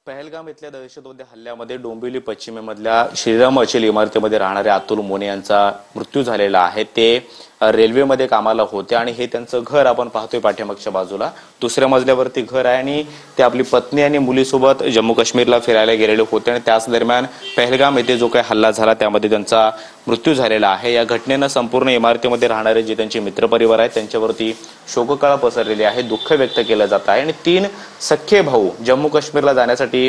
पहलगाम इथल्या दहशतवादी हल्ल्यामध्ये डोंबिवली पश्चिमेमधल्या श्रीराम अचल इमारतीमध्ये राहणारे अतुल मोने यांचा मृत्यू झालेला आहे। ते रेल्वेमध्ये कामाला होते आणि हे त्यांचं घर आपण पाहतोय पाठीमागच्या बाजूला दुसऱ्या मजल्यावरती घर आहे आणि ते आपली पत्नी आणि मुलीसोबत जम्मू काश्मीरला फिरायला गेलेले होते आणि त्याच दरम्यान पहलगाम येथे जो काही हल्ला झाला त्यामध्ये त्यांचा मृत्यू झालेला आहे। या घटनेनं संपूर्ण इमारतीमध्ये राहणारे जे त्यांचे मित्रपरिवार आहेत त्यांच्यावरती शोककळा पसरलेली आहे, दुःख व्यक्त केलं जात आहे आणि 3 सख्खे भाऊ जम्मू काश्मीरला जाण्यासाठी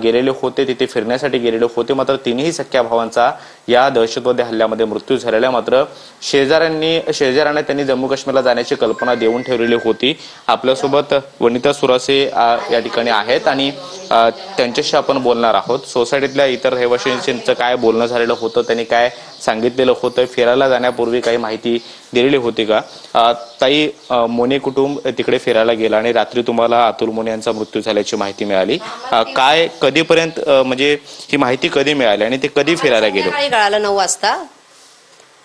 गेलेले होते, तिथे फिरण्यासाठी गेलेले होते। मात्र तिन्ही सख्या भावांचा या दहशतवादी हल्ल्यामध्ये मृत्यू झालेला। मात्र शेजाऱ्यांना त्यांनी जम्मू काश्मीरला जाण्याची कल्पना देऊन ठेवलेली होती। आपल्यासोबत वनिता सुरासे या ठिकाणी आहेत आणि त्यांच्याशी आपण बोलणार आहोत। सोसायटीतल्या इतर रहिवाशांचं काय बोलणं झालेलं होतं, त्यांनी काय सांगितलेलं होतं, फिरायला जाण्यापूर्वी काही माहिती दिलेली होती का? ताई, मोने कुटुंब तिकडे फिरायला गेला आणि रात्री तुम्हाला अतुल मोने यांचा मृत्यू झाल्याची माहिती मिळाली, काय कधीपर्यंत म्हणजे ही माहिती कधी मिळाली आणि ते कधी फिरायला गेले? कळालं 9 वाजता।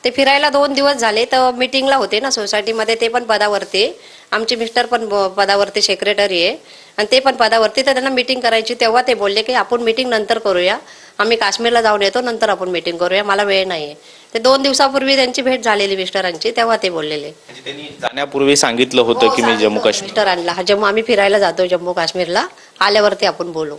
ते फिरायला 2 दिवस झाले तर मीटिंगला होते ना सोसायटीमध्ये, ते पण पदावरती, आमचे मिस्टर पण पदावरती सेक्रेटरी आहे आणि ते पण पदावरती, तर त्यांना मीटिंग करायची तेव्हा ते बोलले की आपण मीटिंग नंतर करूया, आम्ही काश्मीरला जाऊन येतो, नंतर आपण मीटिंग करूया, मला वेळ नाहीये। ते 2 दिवसापूर्वी त्यांची भेट झालेली मिस्टरांची, तेव्हा ते बोललेले। त्यांनी जाण्यापूर्वी सांगितलं होतं की मी जम्मू काश्मीर मिस्टरांना जम्मू आम्ही फिरायला जातो जम्मू काश्मीरला, आल्यावरती आपण बोलू।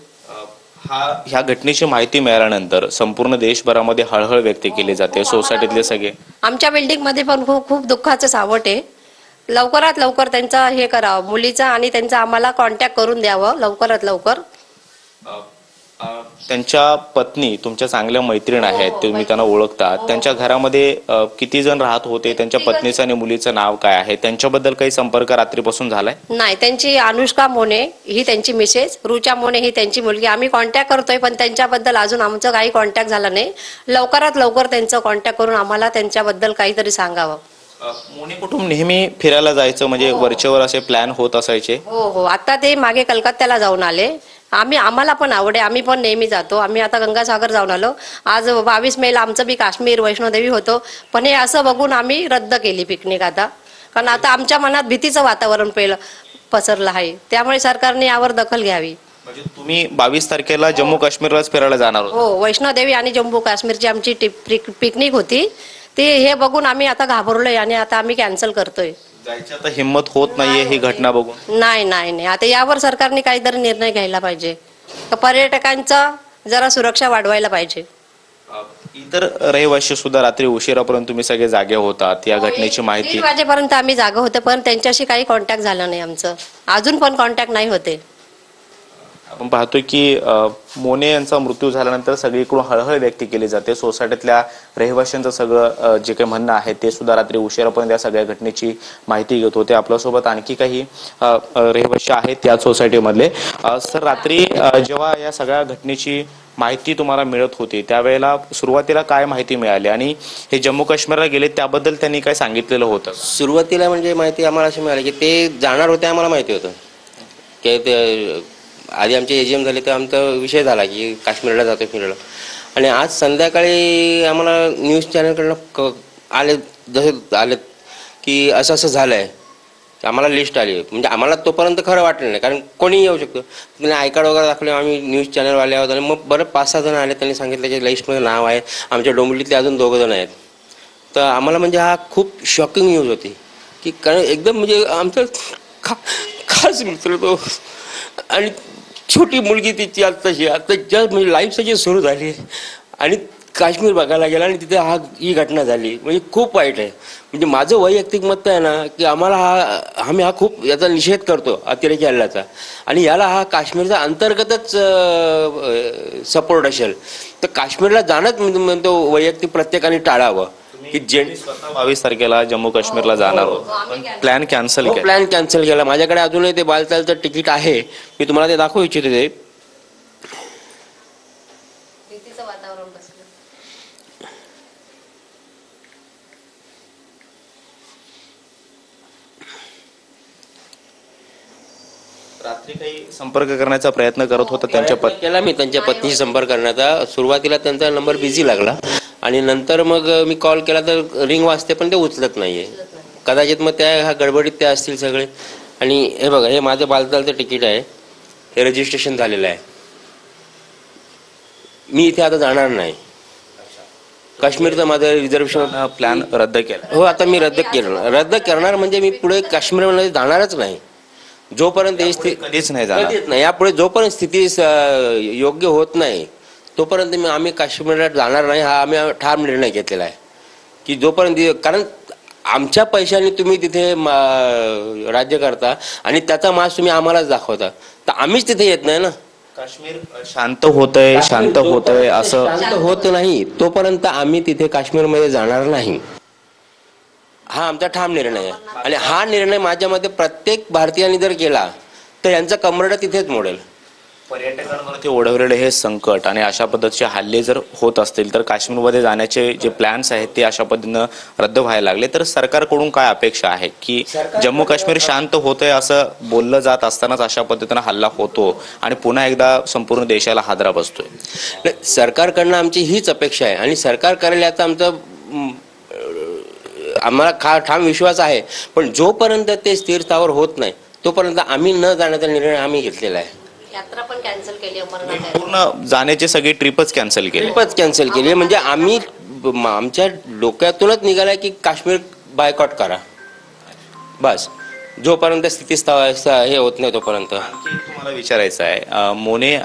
ह्या घटनेची माहिती मिळाल्यानंतर संपूर्ण देशभरामध्ये हळहळ व्यक्त केली जाते, सोसायटीतले सगळे। आमच्या बिल्डिंग मध्ये पण खूप दुःखाचं सावट आहे। लवकरात लवकर त्यांचा हे करावं, मुलीचा आणि त्यांचा आम्हाला कॉन्टॅक्ट करून द्यावं लवकरात लवकर। त्यांच्या पत्नी तुमच्या चांगल्या मैत्रीण आहेत, तुम्ही त्यांना ओळखता, त्यांच्या घरामध्ये किती जण राहत होते? त्यांच्या पत्नीचं आणि मुलीचं नाव काय आहे? त्यांच्याबद्दल काही संपर्क रात्रीपासून झालाय? नाही, त्यांची अनुष्का मोने ही त्यांची मिसेस, रुचा मोने ही त्यांची मुलगी। आम्ही कॉन्टॅक्ट करतोय पण त्यांच्याबद्दल अजून आमचं काही कॉन्टॅक्ट झाला नाही। लवकरात लवकर त्यांचं कॉन्टॅक्ट करून आम्हाला त्यांच्याबद्दल काहीतरी सांगावं। मोने कुटुंब नेहमी फिरायला जायचं म्हणजे वरचेवर असे प्लॅन होत असायचे? हो, आता ते मागे कलकत्त्याला जाऊन आले। आम्हाला पण आवड आहे, आम्ही पण नेहमी जातो। आम्ही आता गंगासागर जाऊन आलो। आज 22 मेला आमचं बी काश्मीर वैष्णोदेवी होतो, पण हे असं बघून आम्ही रद्द केली पिकनिक आता, कारण आता आमच्या मनात भीतीचं वातावरण पसरलं आहे, त्यामुळे सरकारने यावर दखल घ्यावी। म्हणजे तुम्ही 22 तारखेला जम्मू काश्मीरलाच फिरायला जाणार? हो, वैष्णोदेवी आणि जम्मू काश्मीरची आमची पिकनिक होती, ते हे बघून आम्ही आता घाबरलोय आणि आता आम्ही कॅन्सल करतोय। जायची आता हिंमत होत नाहीये ही घटना बघून? नाही, आता यावर सरकारने काहीतरी निर्णय घ्यायला पाहिजे, पर्यटकांचा जरा सुरक्षा वाढवायला पाहिजे। इतर रहिवाशी सुद्धा रात्री उशिरापर्यंत तुम्ही सगळे जागे होतात, या घटनेची माहिती? 3 वाजेपर्यंत आम्ही जागे होतो, पण त्यांच्याशी काही कॉन्टॅक्ट झाला नाही आमचं, अजून पण कॉन्टॅक्ट नाही होते। आपण पाहतोय की मोने यांचा मृत्यू झाल्यानंतर सगळीकडून हळहळ व्यक्त केली जाते। सोसायटीतल्या रहिवाशांचं सगळं जे काही म्हणणं आहे ते सुद्धा रात्री उशिरापर्यंत या सगळ्या घटनेची माहिती घेत होते। आपल्यासोबत आणखी काही रहिवाशी आहेत त्या सोसायटीमधले। सर, रात्री जेव्हा या सगळ्या घटनेची माहिती तुम्हाला मिळत होती त्यावेळेला सुरुवातीला काय माहिती मिळाली आणि हे जम्मू काश्मीरला गेले त्याबद्दल त्यांनी काय सांगितलेलं होतं? सुरुवातीला म्हणजे माहिती आम्हाला अशी मिळाली की ते जाणार होते, आम्हाला माहिती होतं की ते आधी आमचे एजीएम झाले तर आमचा विषय झाला की काश्मीरला जातो फिरायला, आणि आज संध्याकाळी आम्हाला न्यूज चॅनलकडनं आले की असं असं झालं आहे, आम्हाला लिस्ट आली। म्हणजे आम्हाला तोपर्यंत खरं वाटलं नाही, कारण कोणीही येऊ शकतो। त्यांनी आय कार्ड वगैरे दाखवले, आम्ही न्यूज चॅनलवाले आहोत, आणि मग बरं 5-6 जण आले, त्यांनी सांगितलं की लिस्टमध्ये नाव आहे, आमच्या डोंबिवलीतले अजून 2 जण आहेत। तर आम्हाला म्हणजे हा खूप शॉकिंग न्यूज होती की, कारण एकदम म्हणजे आमचं खास मित्र तो, आणि छोटी मुलगी तिची आता जस्ट म्हणजे लाईफ सगळी सुरू झाली आणि काश्मीर बघायला गेला आणि तिथे ही घटना झाली, म्हणजे खूप वाईट आहे। म्हणजे माझं वैयक्तिक मत आहे ना की आम्ही हा खूप याचा निषेध करतो अतिरेकी हल्ल्याचा, आणि याला हा काश्मीरचा अंतर्गतच सपोर्ट असेल तर काश्मीरला जाणंच म्हणतो वैयक्तिक प्रत्येकाने टाळावं की 22 तारखेला जम्मू काश्मीरला जाणार होतो, प्लॅन कॅन्सल केला? प्लॅन कॅन्सल केला। माझ्याकडे अजूनही ते बालतालचं तिकीट आहे, मी तुम्हाला ते दाखवू इच्छितो। ते रात्री काही संपर्क करण्याचा प्रयत्न करत होता त्यांच्या केला मी त्यांच्या पत्नीशी संपर्क करण्याचा। सुरुवातीला त्यांचा नंबर बिझी लागला आणि नंतर मग मी कॉल केला तर रिंग वाजते पण ते उचलत नाहीये, कदाचित मग त्या ह्या गडबडीत ते असतील सगळे। आणि हे बघा, हे माझं बालतालचं तिकीट आहे, हे रजिस्ट्रेशन झालेलं आहे, मी इथे आता जाणार नाही. काश्मीरचं माझं रिझर्वेशन प्लॅन रद्द केला. हो, आता मी रद्द करणार म्हणजे मी पुढे काश्मीरमध्ये जाणारच नाही. जोपर्यंत ही स्थिती कधीच नाही जाणार. कधीच नाही. यापुढे जोपर्यंत स्थिती योग्य होत नाही तोपर्यंत आम्ही काश्मीरला जाणार नाही. हा आम्ही ठाम निर्णय घेतलेला आहे की जोपर्यंत, कारण आमच्या पैशाने तुम्ही तिथे राज्य करता आणि त्याचा मास तुम्ही आम्हालाच दाखवता, तर आम्हीच तिथे येत नाही ना. काश्मीर शांत होतंय असं शांत होत नाही तोपर्यंत आम्ही तिथे काश्मीरमध्ये जाणार नाही. हा आमचा ठाम निर्णय आहे आणि हा निर्णय माझ्या मते प्रत्येक भारतीयाने जर केला तर यांचा कमरडा तिथेच मोडेल. पर्यटकांवरती ओढवलेलं हे संकट आणि अशा पद्धतीचे हल्ले जर होत असतील तर काश्मीरमध्ये जाण्याचे जे प्लॅन्स आहेत ते अशा पद्धतीनं रद्द व्हायला लागले, तर सरकारकडून काय अपेक्षा आहे की जम्मू काश्मीर शांत होतंय असं बोललं जात असतानाच अशा पद्धतीनं हल्ला होतो आणि पुन्हा एकदा संपूर्ण देशाला हादरा बसतोय? नाही, सरकारकडनं आमची हीच अपेक्षा आहे आणि सरकार करेल याचा आम्हाला ठाम विश्वास आहे. पण जोपर्यंत ते स्थिरतावर होत नाही तोपर्यंत आम्ही न जाण्याचा निर्णय आम्ही घेतलेला आहे. यात्रा पण कॅन्सल केली अमरनाथ. पूर्ण जाण्याची सगळी ट्रिपच कॅन्सल केली. ट्रिपच कॅन्सल केली. म्हणजे आम्ही आमच्या डोक्यातूनच निघालाय की काश्मीर बायकॉट करा बस. जोपर्यंत स्थिती हे होत नाही तोपर्यंत. आणखी तुम्हाला विचारायचं आहे, मोने